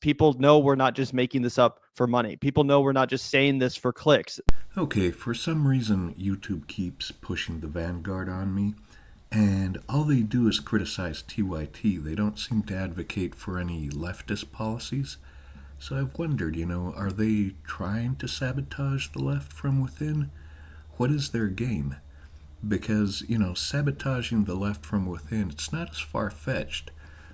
People know we're not just making this up for money. People know we're not just saying this for clicks. Okay, for some reason, YouTube keeps pushing the Vanguard on me, and all they do is criticize TYT. They don't seem to advocate for any leftist policies. So I've wondered, are they trying to sabotage the left from within? What is their game? Because, sabotaging the left from within, it's not as far-fetched.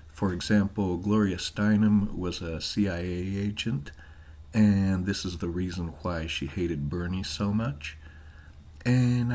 For example, Gloria Steinem was a CIA agent, and this is the reason why she hated Bernie so much. And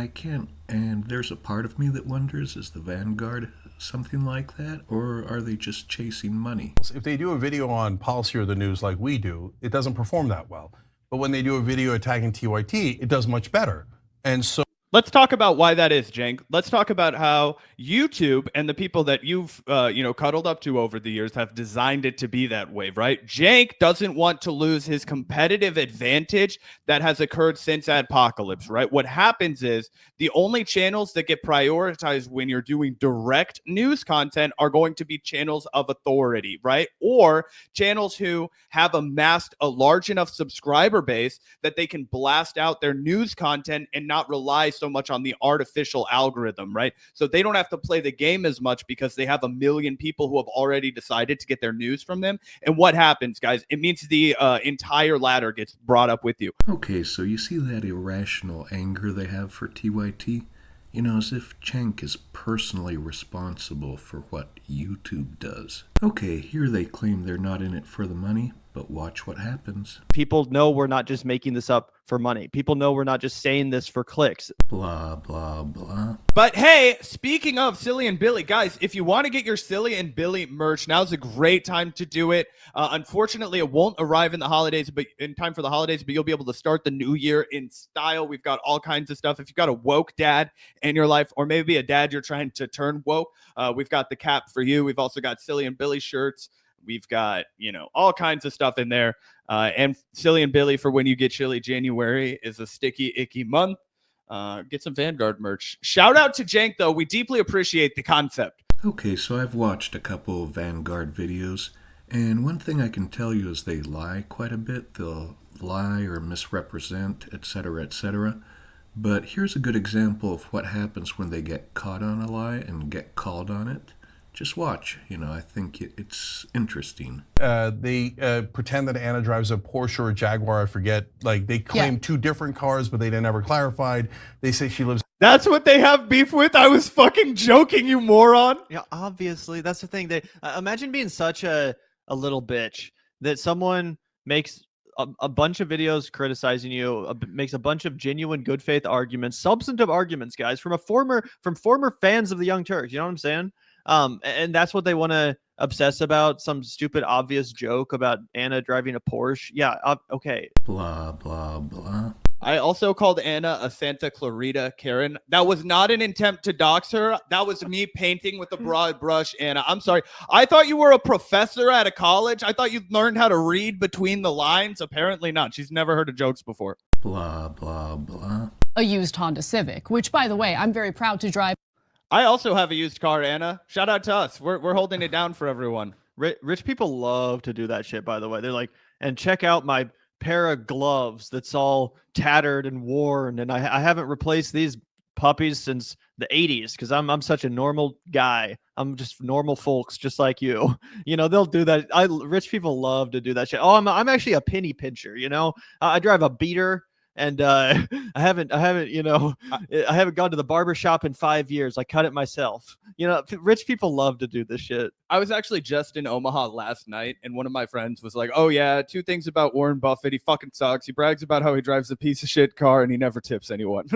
there's a part of me that wonders, is the Vanguard something like that, or are they just chasing money? If they do a video on policy or the news like we do, it doesn't perform that well. But when they do a video attacking TYT, it does much better. And so let's talk about why that is, Cenk. Let's talk about how YouTube and the people that you've cuddled up to over the years have designed it to be that way, right? Cenk doesn't want to lose his competitive advantage that has occurred since Adpocalypse, right? What happens is the only channels that get prioritized when you're doing direct news content are going to be channels of authority, right? Or channels who have amassed a large enough subscriber base that they can blast out their news content and not rely so much on the artificial algorithm, right? So they don't have to play the game as much because they have a million people who have already decided to get their news from them. And what happens, guys? It means the entire ladder gets brought up with you. Okay, so you see that irrational anger they have for TYT? As if Cenk is personally responsible for what YouTube does. Okay, here they claim they're not in it for the money, but watch what happens. People know we're not just making this up for money. People know we're not just saying this for clicks. Blah, blah, blah. But hey, speaking of Silly and Billy, guys, if you want to get your Silly and Billy merch, now's a great time to do it. Unfortunately, it won't arrive in the holidays, but in time for the holidays, but you'll be able to start the new year in style. We've got all kinds of stuff. If you've got a woke dad in your life, or maybe a dad you're trying to turn woke, we've got the cap for you. We've also got Silly and Billy shirts. We've got, all kinds of stuff in there. And Silly and Billy for when you get chilly. January is a sticky, icky month. Get some Vanguard merch. Shout out to Cenk, though. We deeply appreciate the concept. Okay, so I've watched a couple of Vanguard videos, and one thing I can tell you is they lie quite a bit. They'll lie or misrepresent, etc., etc. But here's a good example of what happens when they get caught on a lie and get called on it. Just watch. I think it's interesting. they pretend that Anna drives a Porsche or a Jaguar. I forget. Like they claim two different cars, but they never clarified. They say she lives. That's what they have beef with? I was fucking joking, you moron. Yeah, obviously. That's the thing. They imagine being such a little bitch that someone makes a bunch of videos criticizing you, makes a bunch of genuine good faith arguments, substantive arguments, guys, from former fans of the Young Turks. You know what I'm saying? And that's what they want to obsess about, some stupid obvious joke about Anna driving a Porsche. Yeah, okay. Blah, blah, blah. I also called Anna a Santa Clarita Karen. That was not an attempt to dox her. That was me painting with a broad brush, Anna. I'm sorry. I thought you were a professor at a college. I thought you learned how to read between the lines. Apparently not. She's never heard of jokes before. Blah, blah, blah. A used Honda Civic, which, by the way, I'm very proud to drive. I also have a used car, Anna. Shout out to us. We're holding it down for everyone. Rich people love to do that shit, by the way. They're like, and check out my pair of gloves that's all tattered and worn, and I haven't replaced these puppies since the 80s because I'm such a normal guy. I'm just normal folks just like you. They'll do that. Rich people love to do that shit. Oh, I'm actually a penny pincher, I drive a beater. And I haven't gone to the barber shop in 5 years. I cut it myself. Rich people love to do this shit. I was actually just in Omaha last night, and one of my friends was like, oh yeah, 2 things about Warren Buffett. He fucking sucks. He brags about how he drives a piece of shit car and he never tips anyone.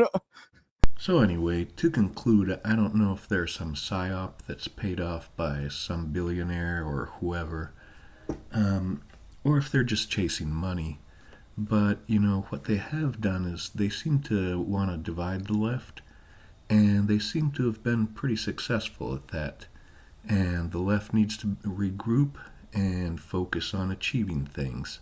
So anyway, to conclude, I don't know if there's some Psy-Op that's paid off by some billionaire or whoever, or if they're just chasing money. But, what they have done is they seem to want to divide the left, and they seem to have been pretty successful at that. And the left needs to regroup and focus on achieving things.